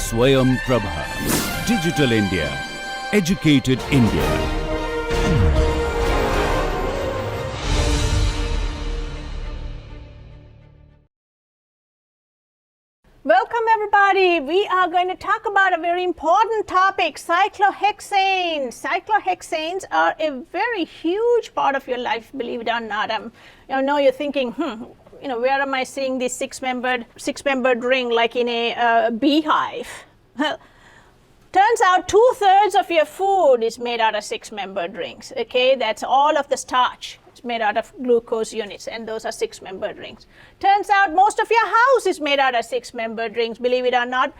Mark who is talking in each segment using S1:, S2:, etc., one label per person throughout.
S1: Swayam Prabha. Digital India. Educated India.
S2: Welcome everybody. We are going to talk about a very important topic, cyclohexanes. Cyclohexanes are a very huge part of your life, believe it or not. I know you're thinking, where am I seeing this six-membered ring like in a beehive? Well, turns out 2/3 of your food is made out of six-membered rings. Okay, that's all of the starch. It's made out of glucose units, and those are six-membered rings. Turns out most of your house is made out of six-membered rings, believe it or not.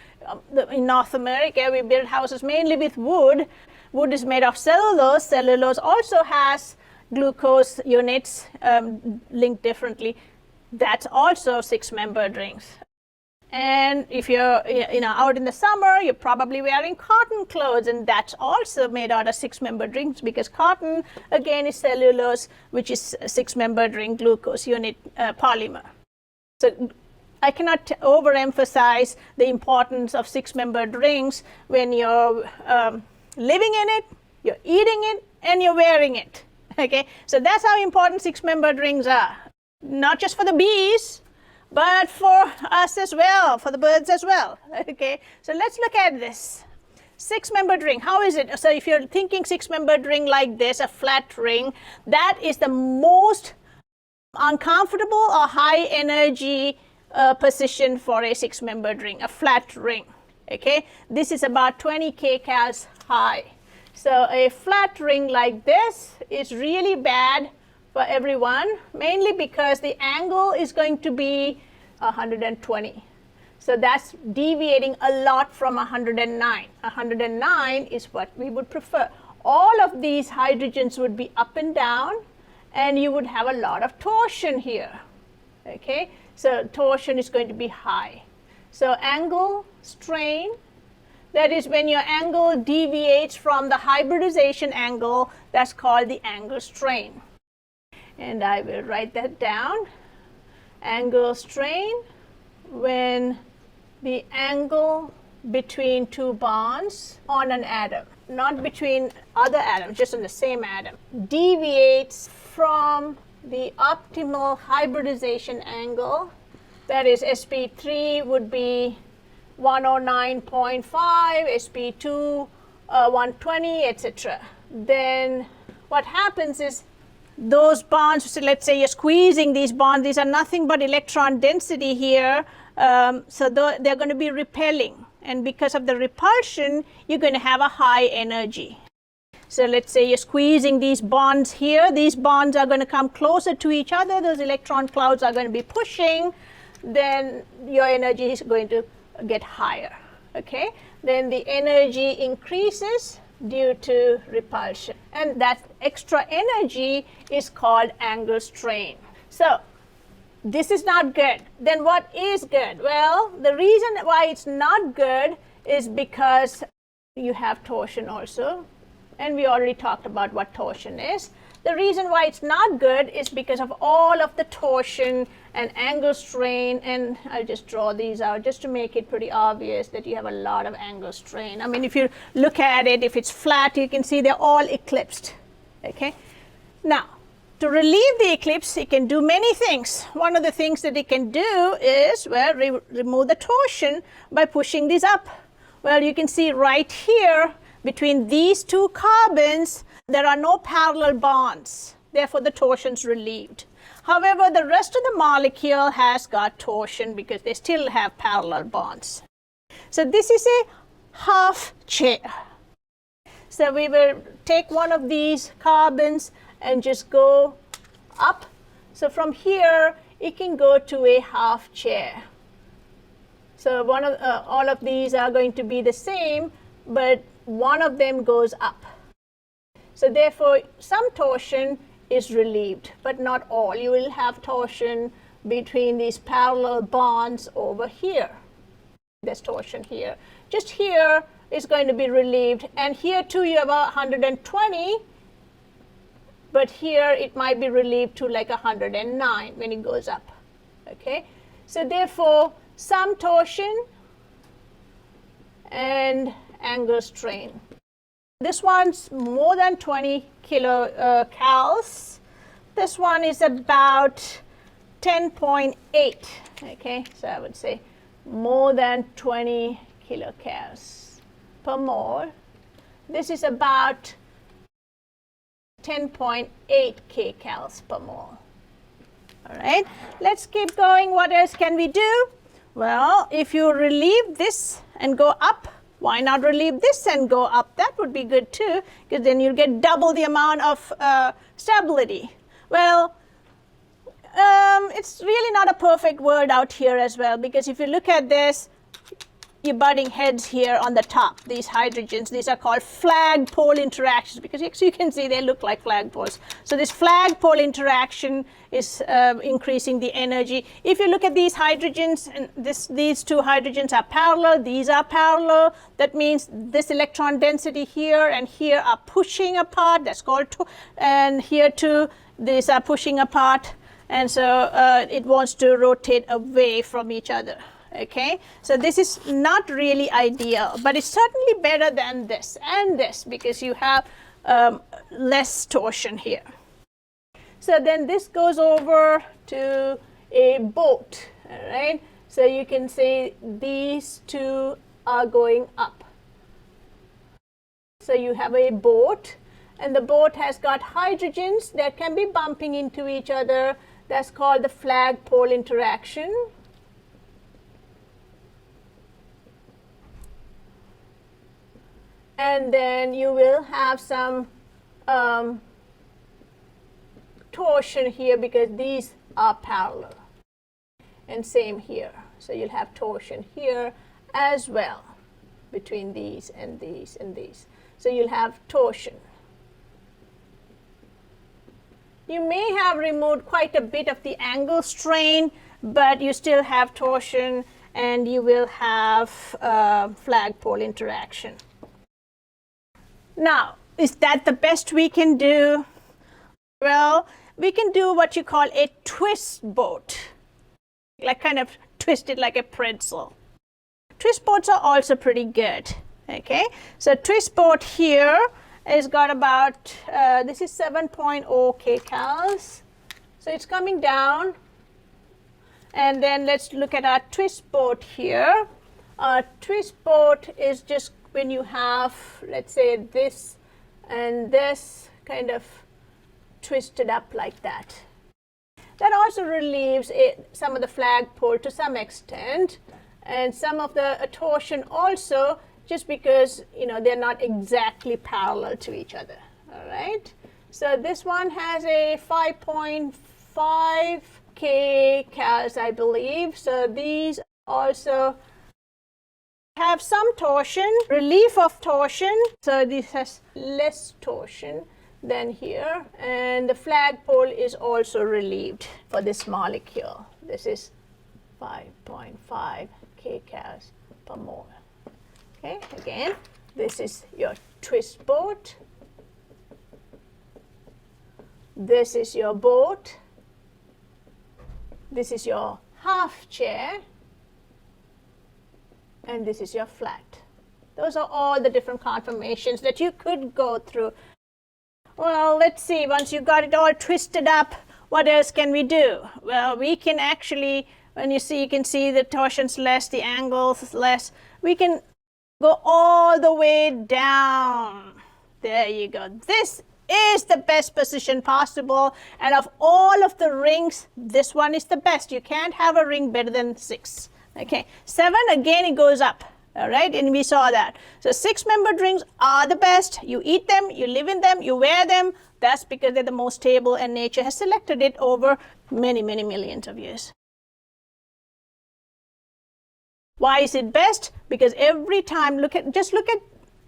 S2: In North America, we build houses mainly with wood. Wood is made of cellulose. Cellulose also has glucose units linked differently. That's also six-membered rings. And if you're out in the summer, you're probably wearing cotton clothes, and that's also made out of six-membered rings, because cotton again is cellulose, which is a six-membered ring glucose unit polymer. So I cannot overemphasize the importance of six-membered rings when you're living in it, you're eating it, and you're wearing it. Okay, so that's how important six-membered rings are, not just for the bees, but for us as well, for the birds as well. Okay, so let's look at this. Six-membered ring, how is it? So if you're thinking six-membered ring like this, a flat ring, that is the most uncomfortable or high energy position for a six-membered ring, a flat ring. Okay, this is about 20 kcals high. So a flat ring like this is really bad for everyone, mainly because the angle is going to be 120. So that's deviating a lot from 109. 109 is what we would prefer. All of these hydrogens would be up and down, and you would have a lot of torsion here. Okay, so torsion is going to be high. So angle strain, that is when your angle deviates from the hybridization angle, that's called the angle strain. And I will write that down. Angle strain, when the angle between two bonds on an atom, not between other atoms, just on the same atom, deviates from the optimal hybridization angle. That is, sp3 would be 109.5, sp2 120, etc. Then what happens is, those bonds, so let's say you're squeezing these bonds, these are nothing but electron density here, so they're going to be repelling, and because of the repulsion, you're going to have a high energy. So let's say you're squeezing these bonds here, these bonds are going to come closer to each other, those electron clouds are going to be pushing, then your energy is going to get higher. Okay, then the energy increases due to repulsion, and that extra energy is called angle strain. So this is not good. Then what is good? Well, the reason why it's not good is because you have torsion also, and we already talked about what torsion is. The reason why it's not good is because of all of the torsion and angle strain, and I'll just draw these out just to make it pretty obvious that you have a lot of angle strain. I mean, if you look at it, if it's flat, you can see they're all eclipsed. Okay, now to relieve the eclipse, it can do many things. One of the things that it can do is, well, remove the torsion by pushing these up. Well, you can see right here between these two carbons, there are no parallel bonds. Therefore, the torsion's relieved. However, the rest of the molecule has got torsion because they still have parallel bonds. So this is a half chair. So we will take one of these carbons and just go up. So from here, it can go to a half chair. So all of these are going to be the same, but one of them goes up. So therefore, some torsion is relieved, but not all. You will have torsion between these parallel bonds over here. There's torsion here. Just here is going to be relieved, and here too you have 120, but here it might be relieved to like 109 when it goes up. Okay, so therefore some torsion and angle strain. This one's more than 20 kilocals. This one is about 10.8. Okay, so I would say more than 20 kilocals per mole. This is about 10.8 kcals per mole. All right, let's keep going. What else can we do? Well, if you relieve this and go up, why not relieve this and go up? That would be good too, because then you get double the amount of stability. Well, it's really not a perfect word out here as well, because if you look at this, you're butting heads here on the top. These hydrogens, these are called flagpole interactions, because you can see they look like flagpoles. So this flagpole interaction is increasing the energy. If you look at these hydrogens, and these two hydrogens are parallel, these are parallel, that means this electron density here and here are pushing apart, that's called and here too, these are pushing apart, and so it wants to rotate away from each other. Okay, so this is not really ideal, but it's certainly better than this and this, because you have less torsion here. So then this goes over to a boat, all right? So you can see these two are going up. So you have a boat, and the boat has got hydrogens that can be bumping into each other. That's called the flagpole interaction. And then you will have some torsion here, because these are parallel. And same here. So you'll have torsion here as well between these and these and these. So you'll have torsion. You may have removed quite a bit of the angle strain, but you still have torsion, and you will have flagpole interaction. Now, is that the best we can do? Well, we can do what you call a twist boat, like kind of twisted like a pretzel. Twist boats are also pretty good. Okay, so twist boat here has got about, this is 7.0 kcals. So it's coming down. And then let's look at our twist boat here. Our twist boat is just when you have, let's say, this and this kind of twisted up like that. That also relieves some of the flagpole to some extent, and some of the torsion also, just because they're not exactly parallel to each other. All right. So this one has a 5.5 kcals, I believe. So these also have some torsion, relief of torsion. So this has less torsion than here, and the flagpole is also relieved for this molecule. This is 5.5 kcals per mole. Okay, again, this is your twist boat. This is your boat. This is your half chair. And this is your flat. Those are all the different conformations that you could go through. Well, let's see, once you got it all twisted up, what else can we do? Well, we can actually, when you can see the torsion's less, the angle's less, we can go all the way down. There you go. This is the best position possible, and of all of the rings, this one is the best. You can't have a ring better than 6. Okay, 7, again it goes up, all right, and we saw that. So 6-membered rings are the best. You eat them, you live in them, you wear them. That's because they're the most stable, and nature has selected it over many, many millions of years. Why is it best? Because every time, just look at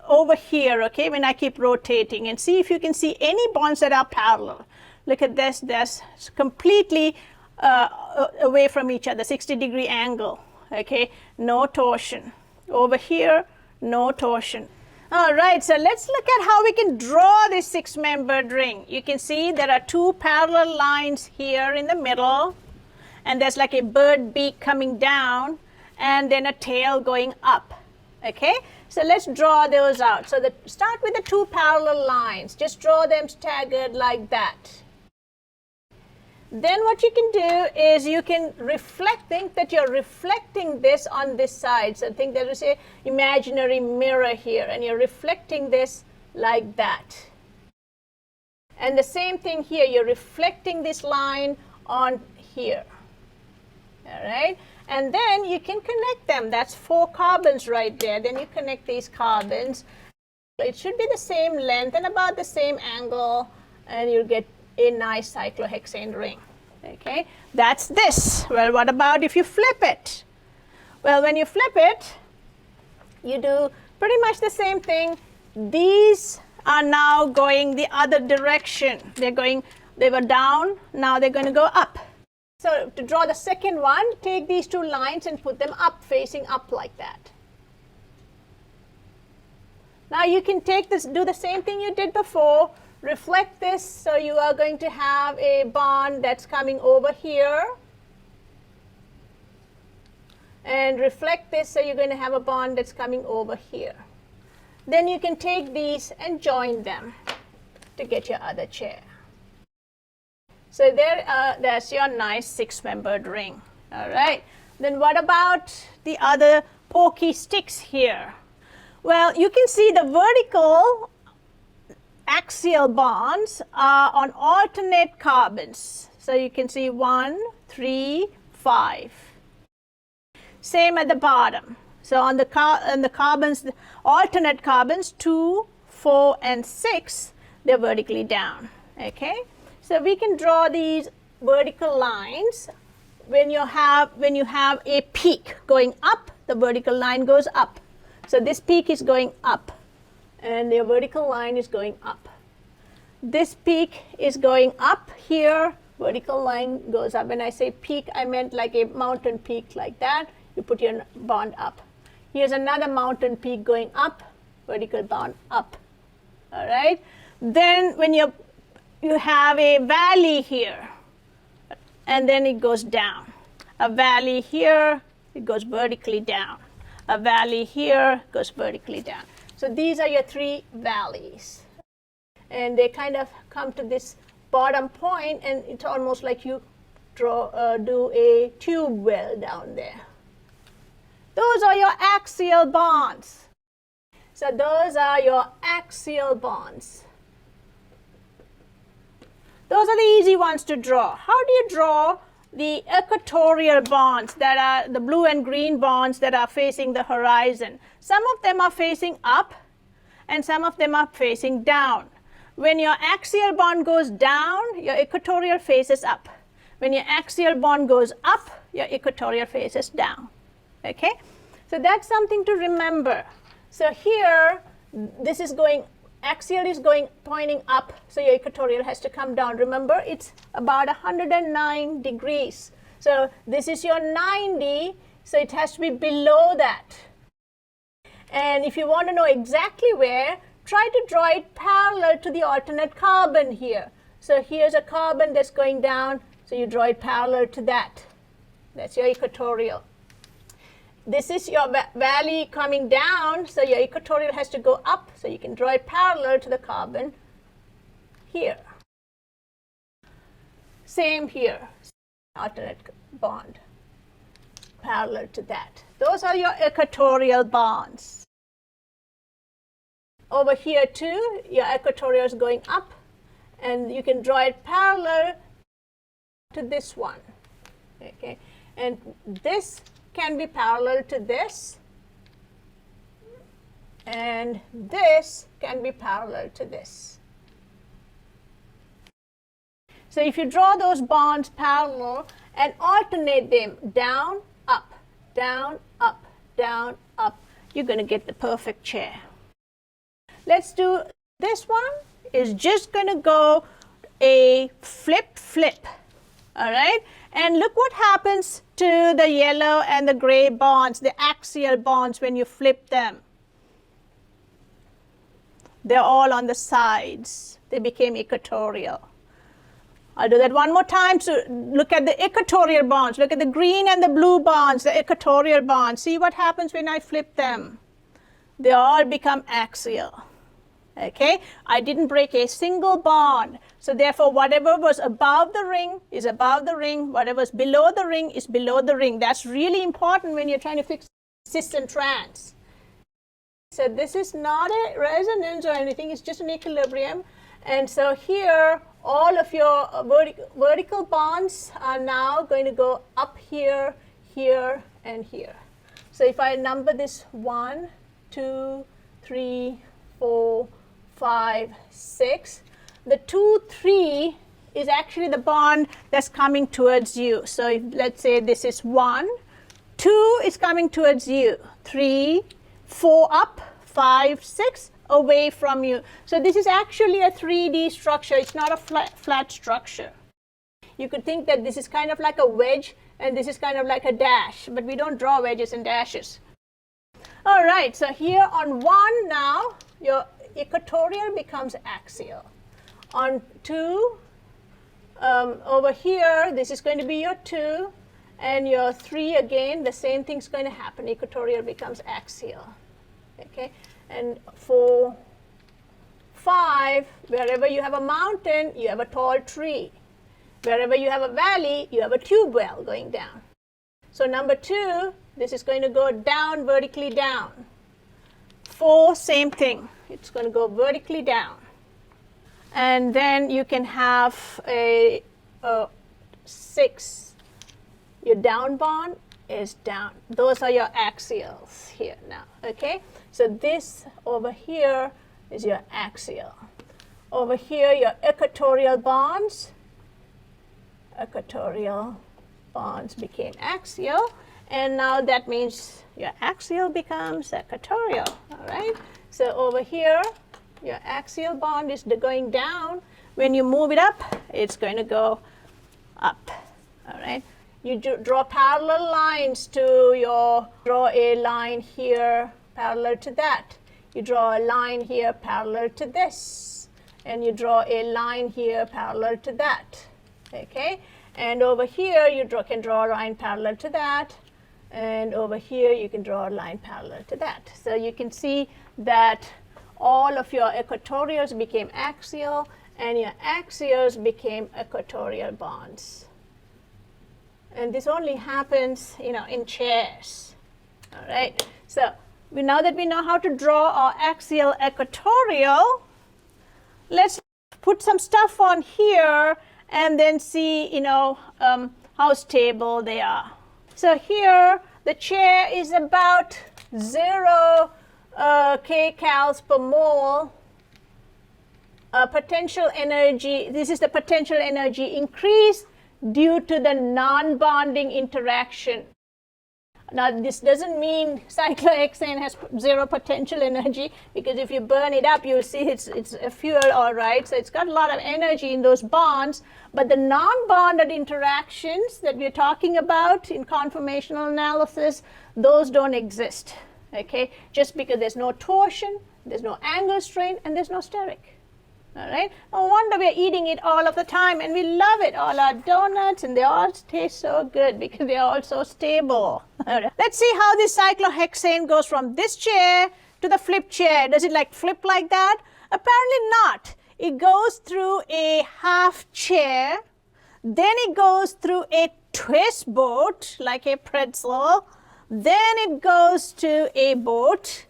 S2: over here, okay, when I keep rotating, and see if you can see any bonds that are parallel. Look at this, that's completely away from each other, 60-degree angle. Okay, no torsion. Over here, no torsion. All right, so let's look at how we can draw this 6-membered ring. You can see there are 2 parallel lines here in the middle, and there's like a bird beak coming down, and then a tail going up. Okay, so let's draw those out. So start with the two parallel lines. Just draw them staggered like that. Then what you can do is you can think that you're reflecting this on this side. So think there is a imaginary mirror here, and you're reflecting this like that. And the same thing here, you're reflecting this line on here. All right, and then you can connect them. That's 4 carbons right there. Then you connect these carbons. It should be the same length and about the same angle, and you'll get a nice cyclohexane ring. Okay, that's this. Well, what about if you flip it? Well, when you flip it, you do pretty much the same thing. These are now going the other direction. They were down, now they're going to go up. So to draw the second one, take these 2 lines and put them up, facing up like that. Now you can do the same thing you did before, reflect this, so you are going to have a bond that's coming over here. And reflect this, so you're going to have a bond that's coming over here. Then you can take these and join them to get your other chair. So there's your nice 6-membered ring. All right. Then what about the other pokey sticks here? Well, you can see the vertical axial bonds are on alternate carbons. So you can see 1, 3, 5. Same at the bottom. So on the carbons, the alternate carbons 2, 4, and 6, they're vertically down. Okay. So we can draw these vertical lines. When you have a peak going up, the vertical line goes up. So this peak is going up, and the vertical line is going up. This peak is going up here, vertical line goes up. When I say peak, I meant like a mountain peak like that. You put your bond up. Here's another mountain peak going up, vertical bond up. All right. Then when you have a valley here, and then it goes down. A valley here, it goes vertically down. A valley here goes vertically down. So these are your 3 valleys. And they kind of come to this bottom point, and it's almost like you do a tube well down there. Those are your axial bonds. So those are your axial bonds. Those are the easy ones to draw. How do you draw the equatorial bonds, that are the blue and green bonds that are facing the horizon? Some of them are facing up, and some of them are facing down. When your axial bond goes down, your equatorial faces up. When your axial bond goes up, your equatorial faces down. Okay? So that's something to remember. So here, this is going, axial is pointing up, so your equatorial has to come down. Remember, it's about 109 degrees. So this is your 90, so it has to be below that. And if you want to know exactly where, try to draw it parallel to the alternate carbon here. So here's a carbon that's going down, so you draw it parallel to that. That's your equatorial. This is your valley coming down, so your equatorial has to go up, so you can draw it parallel to the carbon here. Same here, alternate bond, parallel to that. Those are your equatorial bonds. Over here too, your equatorial is going up, and you can draw it parallel to this one. Okay, and this can be parallel to this, and this can be parallel to this. So if you draw those bonds parallel and alternate them down, up, down, up, down, up, you're going to get the perfect chair. Let's do this one. Is just going to go a flip, flip. All right, and look what happens to the yellow and the gray bonds, the axial bonds, when you flip them. They're all on the sides. They became equatorial. I'll do that one more time. So look at the equatorial bonds. Look at the green and the blue bonds, the equatorial bonds. See what happens when I flip them. they all become axial. Okay, I didn't break a single bond. So therefore, whatever was above the ring is above the ring. Whatever was below the ring is below the ring. That's really important when you're trying to fix cis and trans. So this is not a resonance or anything. It's just an equilibrium. And so here, all of your vertical bonds are now going to go up here, here, and here. So if I number this 1, 2, 3, 4, 5, 6, the 2, 3 is actually the bond that's coming towards you. So if, let's say this is 1, 2 is coming towards you, 3, 4 up, 5, 6 away from you. So this is actually a 3D structure. It's not a flat structure. You could think that this is kind of like a wedge and this is kind of like a dash, but we don't draw wedges and dashes. All right, so here on 1 now, your equatorial becomes axial. On 2, over here, this is going to be your 2, and your 3 again, the same thing's going to happen. Equatorial becomes axial. Okay, and 4, 5, wherever you have a mountain, you have a tall tree. Wherever you have a valley, you have a tube well going down. So number 2, this is going to go down, vertically down. 4, same thing. It's going to go vertically down. And then you can have a 6. Your down bond is down. Those are your axials here now, okay? So this over here is your axial. Over here, your equatorial bonds. Equatorial bonds became axial, and now that means your axial becomes equatorial, all right? So over here, your axial bond is going down. When you move it up, it's going to go up, all right? You draw parallel lines to draw a line here parallel to that. You draw a line here parallel to this, and you draw a line here parallel to that, okay? And over here, you can draw a line parallel to that, and over here, you can draw a line parallel to that. So you can see that all of your equatorials became axial, and your axials became equatorial bonds. And this only happens, in chairs, all right? So now that we know how to draw our axial equatorial, let's put some stuff on here and then see, how stable they are. So here, the chair is about 0 kcals per mole. Potential energy, this is the potential energy increase due to the non-bonding interaction. Now, this doesn't mean cyclohexane has 0 potential energy, because if you burn it up, you'll see it's a fuel, all right? So it's got a lot of energy in those bonds, but the non-bonded interactions that we're talking about in conformational analysis, those don't exist, okay? Just because there's no torsion, there's no angle strain, and there's no steric. All right. No wonder we're eating it all of the time, and we love it. All our donuts, and they all taste so good because they're all so stable. All right. Let's see how this cyclohexane goes from this chair to the flip chair. Does it flip like that? Apparently not. It goes through a half chair, then it goes through a twist boat like a pretzel, then it goes to a boat.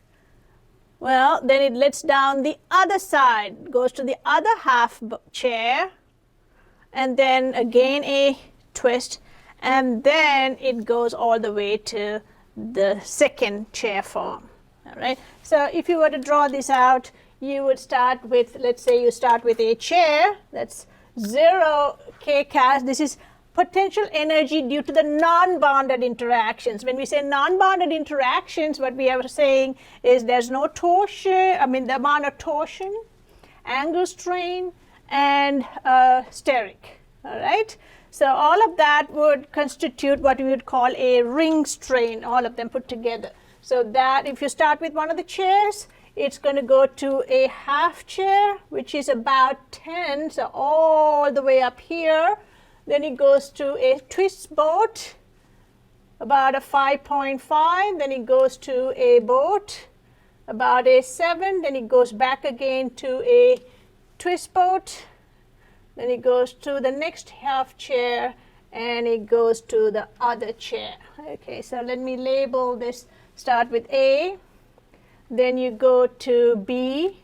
S2: Well, then it lets down the other side, goes to the other half chair, and then again a twist, and then it goes all the way to the second chair form, all right? So if you were to draw this out, you would start with, let's say you start with a chair, that's 0 kcals. This is potential energy due to the non-bonded interactions. When we say non-bonded interactions, what we are saying is there's no torsion, the amount of torsion, angle strain, and steric, all right? So all of that would constitute what we would call a ring strain, all of them put together. So that if you start with one of the chairs, it's going to go to a half chair, which is about 10, so all the way up here. Then it goes to a twist boat, about a 5.5. Then it goes to a boat, about a 7, then it goes back again to a twist boat, then it goes to the next half chair, and it goes to the other chair. Okay, so let me label this. Start with A, then you go to B,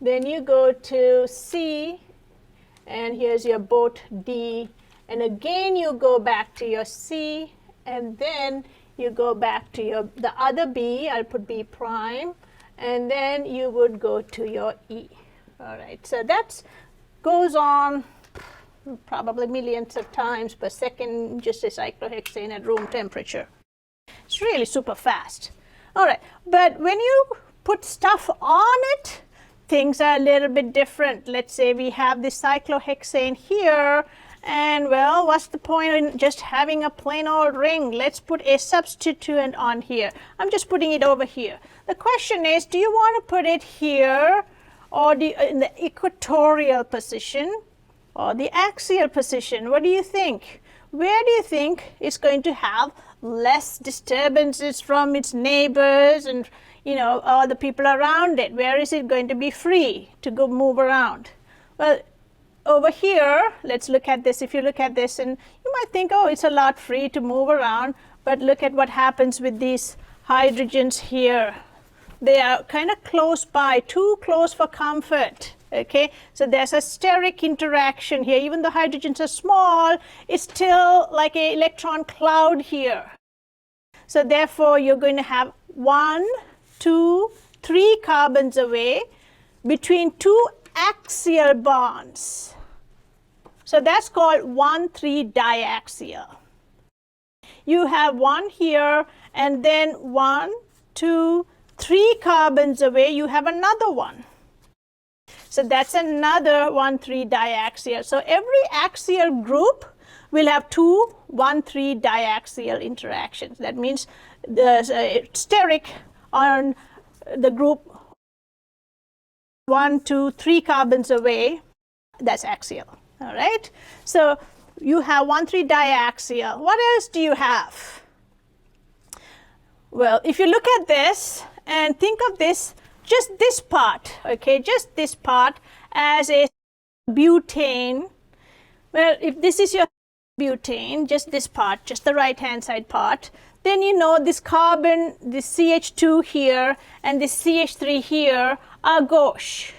S2: then you go to C, and here's your boat D, and again you go back to your C, and then you go back to the other B. I'll put B prime, and then you would go to your E. All right, so that goes on probably millions of times per second, just a cyclohexane at room temperature. It's really super fast. All right, but when you put stuff on it, things are a little bit different. Let's say we have this cyclohexane here, and well, what's the point in just having a plain old ring? Let's put a substituent on here. I'm just putting it over here. The question is, do you want to put it here, or in the equatorial position, or the axial position? What do you think? Where do you think it's going to have less disturbances from its neighbors and, you know, all the people around it? Where is it going to be free to go move around? Well, over here, let's look at this. If you look at this, and you might think, oh, it's a lot free to move around, but look at what happens with these hydrogens here. They are kind of close by, too close for comfort. Okay, so there's a steric interaction here. Even though hydrogens are small, it's still like an electron cloud here. So therefore, you're going to have 1, 2, 3 carbons away between 2 axial bonds. So that's called 1,3 diaxial. You have 1 here, and then 1, 2, 3 carbons away, you have another one. So that's another 1,3 diaxial. So every axial group will have 2 1,3 diaxial interactions. That means the steric on the group 1, 2, 3 carbons away, that's axial. All right. So you have 1,3 diaxial. What else do you have? Well, if you look at this and think of this, just this part, okay, just this part as a butane. Well, if this is your butane, just this part, just the right hand side part, then you know this carbon, this CH2 here and this CH3 here are gauche.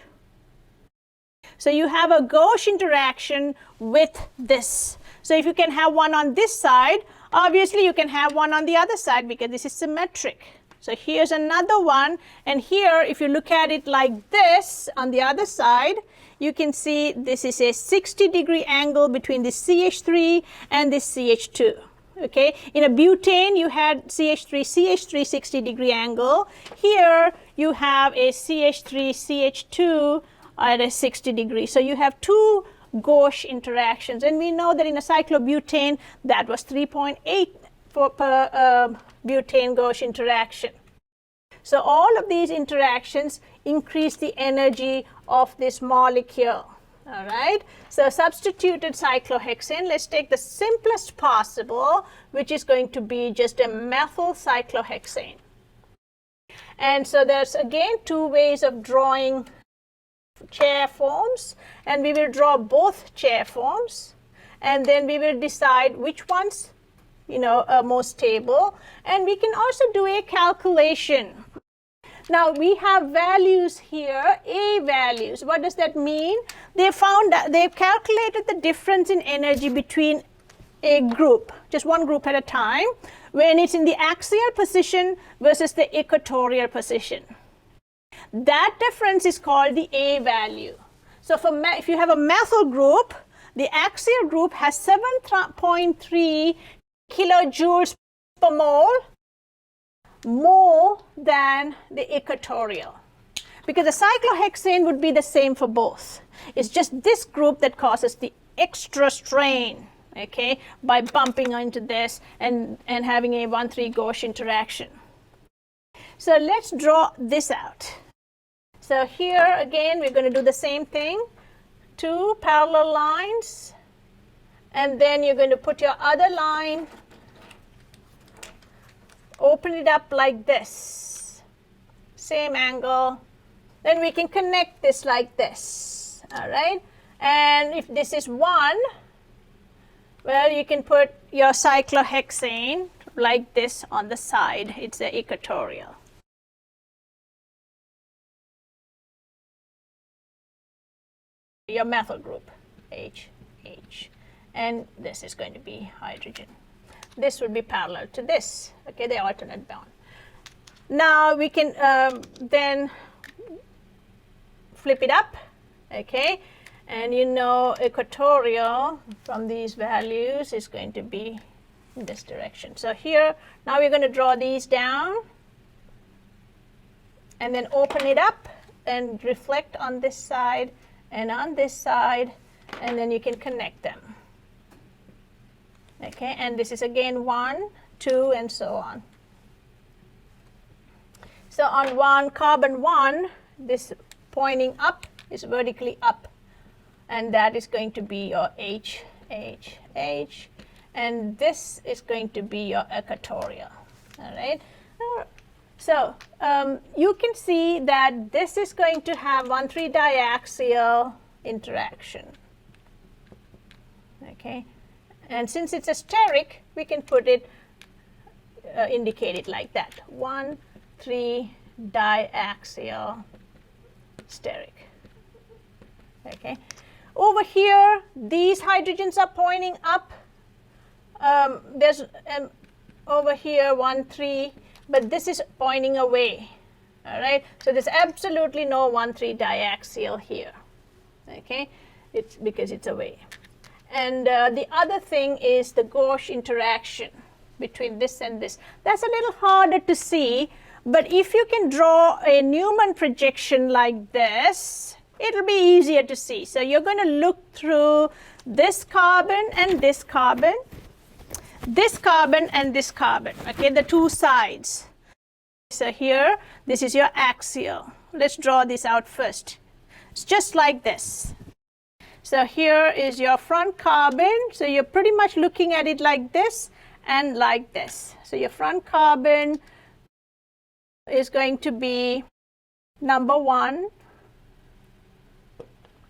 S2: So you have a gauche interaction with this. So if you can have one on this side, obviously you can have one on the other side because this is symmetric. So here's another one, and here if you look at it like this on the other side, you can see this is a 60-degree angle between this CH3 and this CH2. Okay, in a butane you had CH3 60-degree angle. Here you have a CH3 CH2 at a 60 degree. So you have 2 gauche interactions, and we know that in a cyclobutane that was 3.8 per butane gauche interaction. So all of these interactions increase the energy of this molecule. All right, so substituted cyclohexane, let's take the simplest possible, which is going to be just a methyl cyclohexane. And so there's again 2 ways of drawing chair forms, and we will draw both chair forms, and then we will decide which ones, you know, are more stable, and we can also do a calculation. Now we have values here, A values. What does that mean? They've calculated the difference in energy between a group, just one group at a time, when it's in the axial position versus the equatorial position. That difference is called the A value. So if you have a methyl group, the axial group has 7.3 kilojoules per mole more than the equatorial, because the cyclohexane would be the same for both. It's just this group that causes the extra strain, okay, by bumping into this and having a 1,3 gauche interaction. So let's draw this out. So here again we're going to do the same thing, 2 parallel lines, and then you're going to put your other line, open it up like this, same angle. Then we can connect this like this, all right? And if this is 1, well, you can put your cyclohexane like this on the side. It's the equatorial. Your methyl group, H, H. And this is going to be hydrogen. This would be parallel to this, okay, the alternate bond. Now we can then flip it up, okay, and you know equatorial from these values is going to be in this direction. So here, now we're going to draw these down and then open it up and reflect on this side and on this side, and then you can connect them. Okay, and this is again 1, 2, and so on. So on carbon 1, this pointing up is vertically up, and that is going to be your H, H, H, and this is going to be your equatorial. All right. So you can see that this is going to have 1,3 diaxial interaction. Okay, and since it's a steric, we can put it, indicate it like that: 1,3 diaxial steric. Okay, over here, these hydrogens are pointing up. There's over here 1,3. But this is pointing away, all right? So there's absolutely no 1,3 diaxial here, okay? It's because it's away. And the other thing is the gauche interaction between this and this. That's a little harder to see, but if you can draw a Newman projection like this, it'll be easier to see. So you're going to look through this carbon and this carbon, this carbon and this carbon, okay, the two sides. So here, this is your axial. Let's draw this out first. It's just like this. So here is your front carbon. So you're pretty much looking at it like this and like this. So your front carbon is going to be number 1.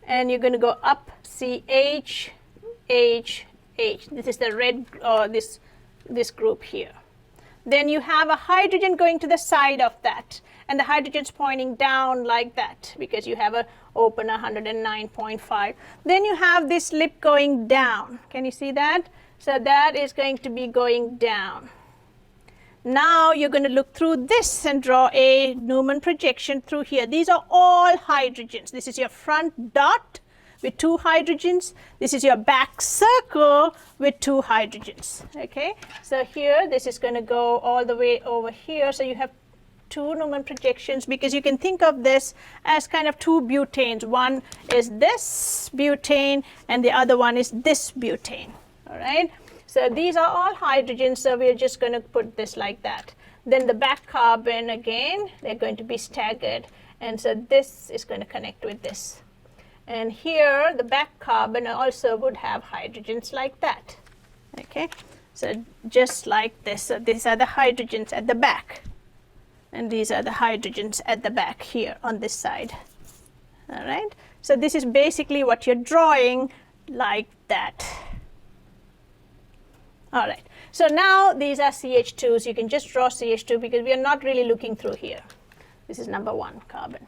S2: And you're going to go up CH, H, H. This is the red, this group here. Then you have a hydrogen going to the side of that, and the hydrogen's pointing down like that because you have a open 109.5. Then you have this lip going down. Can you see that? So that is going to be going down. Now you're going to look through this and draw a Newman projection through here. These are all hydrogens. This is your front dot with 2 hydrogens. This is your back circle with 2 hydrogens. Okay, so here this is going to go all the way over here. So you have 2 Newman projections, because you can think of this as kind of 2 butanes. One is this butane and the other one is this butane. All right, so these are all hydrogens, so we're just going to put this like that. Then the back carbon, again, they're going to be staggered, and so this is going to connect with this. And here, the back carbon also would have hydrogens like that. Okay, so just like this. So these are the hydrogens at the back, and these are the hydrogens at the back here on this side. All right, so this is basically what you're drawing like that. All right, so now these are CH2s. You can just draw CH2 because we are not really looking through here. This is number 1 carbon.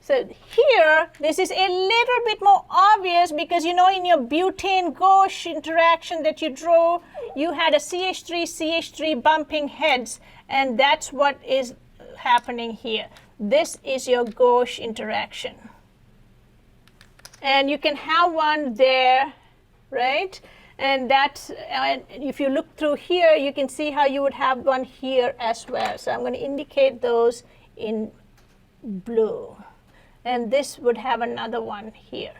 S2: So here, this is a little bit more obvious because, you know, in your butane gauche interaction that you drew, you had a CH3, CH3 bumping heads, and that's what is happening here. This is your gauche interaction. And you can have one there, right? And that's, if you look through here, you can see how you would have one here as well. So I'm going to indicate those in blue. And this would have another one here.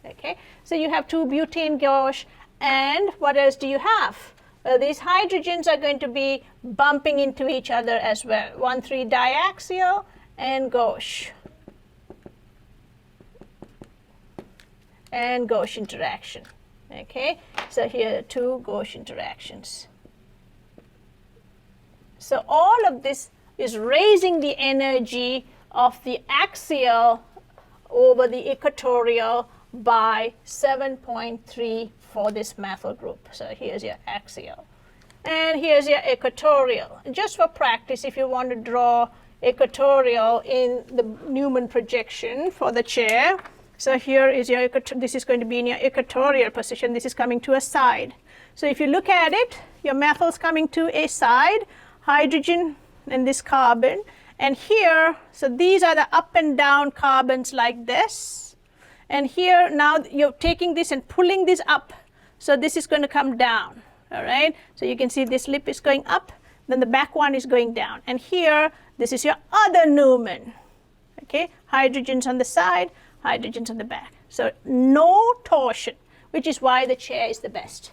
S2: Okay, so you have 2 butane gauche, and what else do you have? Well, these hydrogens are going to be bumping into each other as well. 1,3 diaxial and gauche. And gauche interaction. Okay, so here are 2 gauche interactions. So all of this is raising the energy of the axial over the equatorial by 7.3 for this methyl group. So here's your axial. And here's your equatorial. Just for practice, if you want to draw equatorial in the Newman projection for the chair. So here is your, this is going to be in your equatorial position. This is coming to a side. So if you look at it, your methyl's coming to a side, hydrogen and this carbon. And here, so these are the up and down carbons like this. And here now you're taking this and pulling this up. So this is going to come down. All right. So you can see this lip is going up, then the back one is going down. And here, this is your other Newman. Okay. Hydrogens on the side, hydrogens on the back. So no torsion, which is why the chair is the best.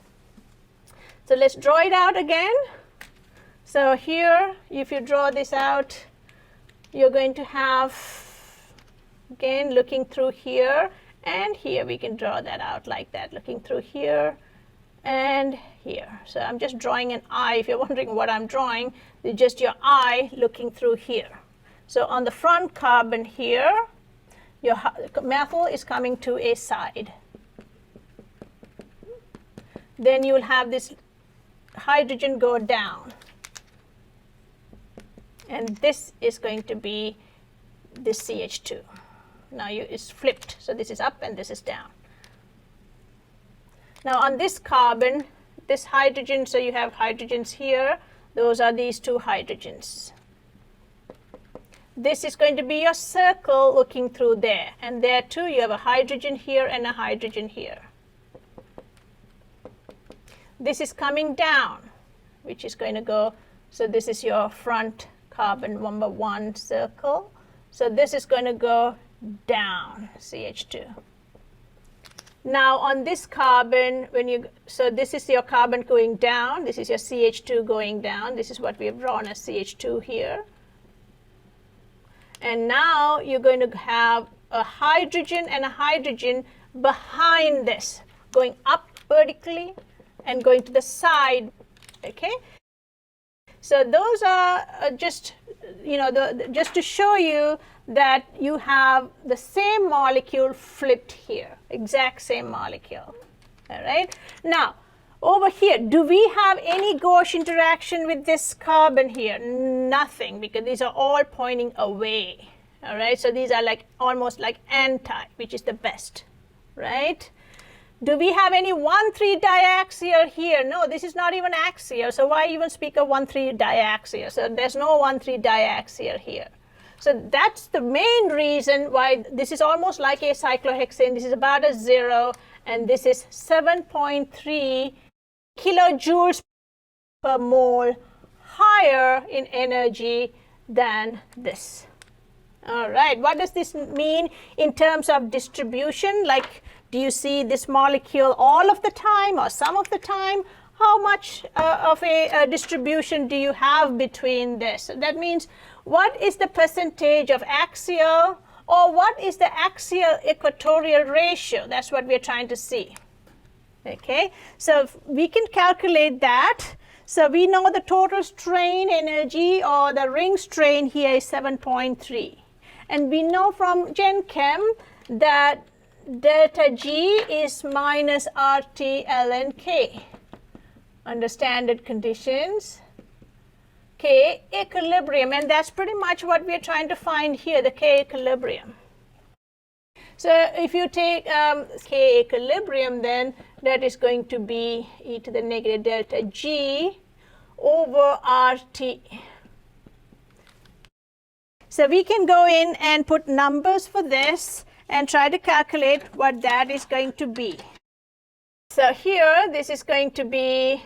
S2: So let's draw it out again. So here, if you draw this out, you're going to have, again, looking through here and here. We can draw that out like that, looking through here and here. So I'm just drawing an eye. If you're wondering what I'm drawing, it's just your eye looking through here. So on the front carbon here, your methyl is coming to a side. Then you will have this hydrogen go down. And this is going to be this CH2. Now it's flipped. So this is up and this is down. Now on this carbon, this hydrogen, so you have hydrogens here. Those are these two hydrogens. This is going to be your circle looking through there. And there too, you have a hydrogen here and a hydrogen here. This is coming down, which is going to go, so this is your front carbon number 1 circle. So this is going to go down, CH2. Now on this carbon, so this is your carbon going down, this is your CH2 going down, this is what we have drawn as CH2 here. And now you're going to have a hydrogen and a hydrogen behind this, going up vertically and going to the side, okay? So those are just, just to show you that you have the same molecule flipped here, exact same molecule, all right? Now, over here, do we have any gauge interaction with this carbon here? Nothing, because these are all pointing away, all right? So these are like almost like anti, which is the best, right? Do we have any 1,3 diaxial here? No, this is not even axial, so why even speak of 1,3 diaxial? So there's no 1,3 diaxial here. So that's the main reason why this is almost like a cyclohexane. This is about a 0, and this is 7.3 kilojoules per mole higher in energy than this. All right, what does this mean in terms of distribution? Like, do you see this molecule all of the time or some of the time? How much of a distribution do you have between this? That means, what is the percentage of axial, or what is the axial equatorial ratio? That's what we're trying to see. Okay, so we can calculate that. So we know the total strain energy, or the ring strain here, is 7.3. And we know from Gen Chem that delta G is minus RT ln K under standard conditions. K equilibrium, and that's pretty much what we're trying to find here, the K equilibrium. So if you take K equilibrium, then that is going to be e to the negative delta G over RT. So we can go in and put numbers for this and try to calculate what that is going to be. So here, this is going to be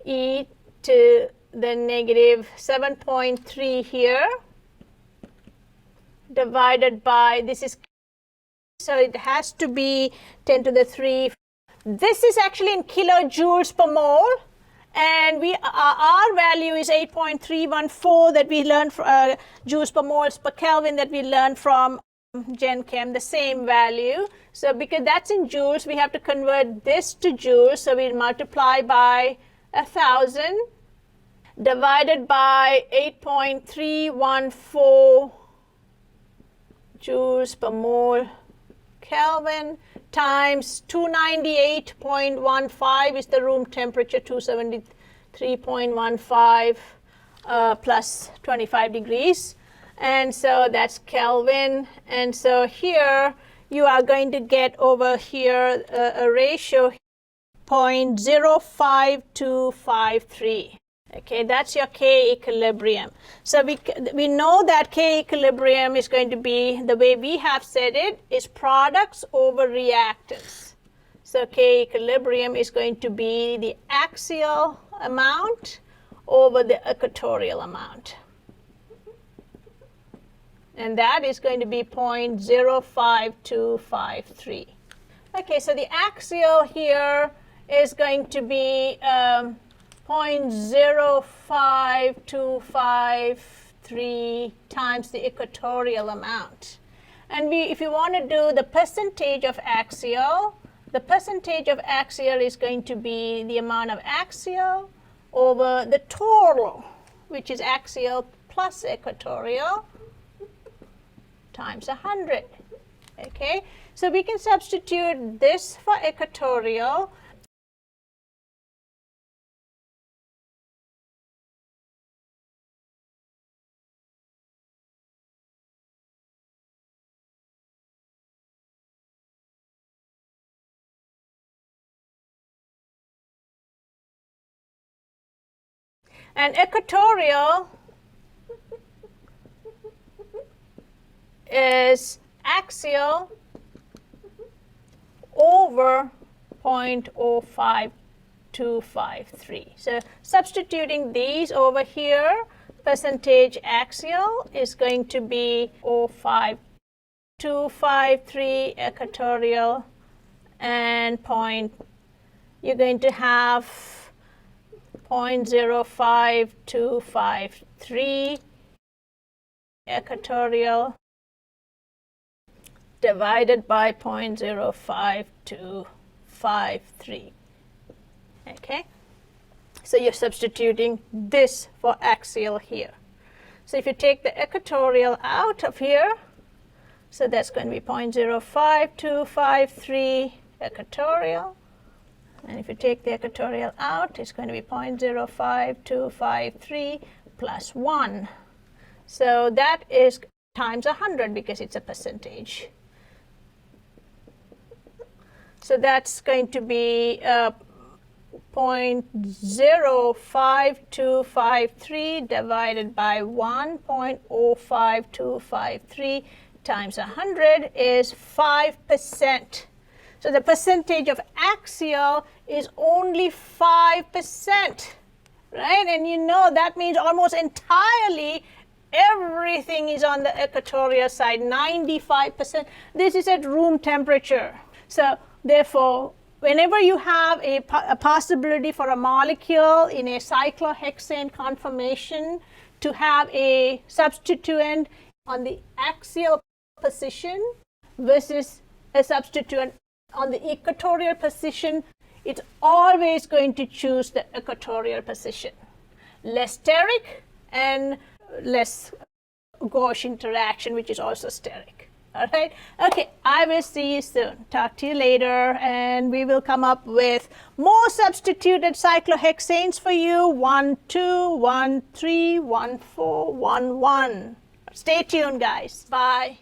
S2: e to the negative 7.3 here, divided by, this is, so it has to be 10 to the 3. This is actually in kilojoules per mole, and our value is 8.314 that we learned from joules per moles per Kelvin that we learned from Gen Chem, the same value. So because that's in joules, we have to convert this to joules, so we'll multiply by 1,000. divided by 8.314 joules per mole Kelvin times 298.15 is the room temperature, 273.15 plus 25 degrees. And so that's Kelvin. And so here you are going to get over here a ratio 0.05253. Okay, that's your K equilibrium. So we know that K equilibrium is going to be, the way we have said it, is products over reactants. So K equilibrium is going to be the axial amount over the equatorial amount. And that is going to be 0.05253. Okay, so the axial here is going to be 0.05253 times the equatorial amount. And if you want to do the percentage of axial, the percentage of axial is going to be the amount of axial over the total, which is axial plus equatorial, times 100. Okay, so we can substitute this for equatorial. And equatorial is axial over 0.05253. So substituting these over here, percentage axial is going to be 0.5253 equatorial, and you're going to have 0.05253 equatorial divided by 0.05253. Okay, so you're substituting this for axial here. So if you take the equatorial out of here, so that's going to be 0.05253 equatorial. And if you take the equatorial out, it's going to be 0.05253 plus 1. So that is times 100 because it's a percentage. So that's going to be 0.05253 divided by 1.05253 times 100 is 5%. So the percentage of axial is only 5%, right? And you know that means almost entirely everything is on the equatorial side, 95%. This is at room temperature. So therefore, whenever you have a possibility for a molecule in a cyclohexane conformation to have a substituent on the axial position versus a substituent on the equatorial position, it's always going to choose the equatorial position. Less steric and less gauge interaction, which is also steric. All right. Okay, I will see you soon. Talk to you later, and we will come up with more substituted cyclohexanes for you. 1, 2, 1, 3, 1, 4, 1, 1. Stay tuned, guys. Bye.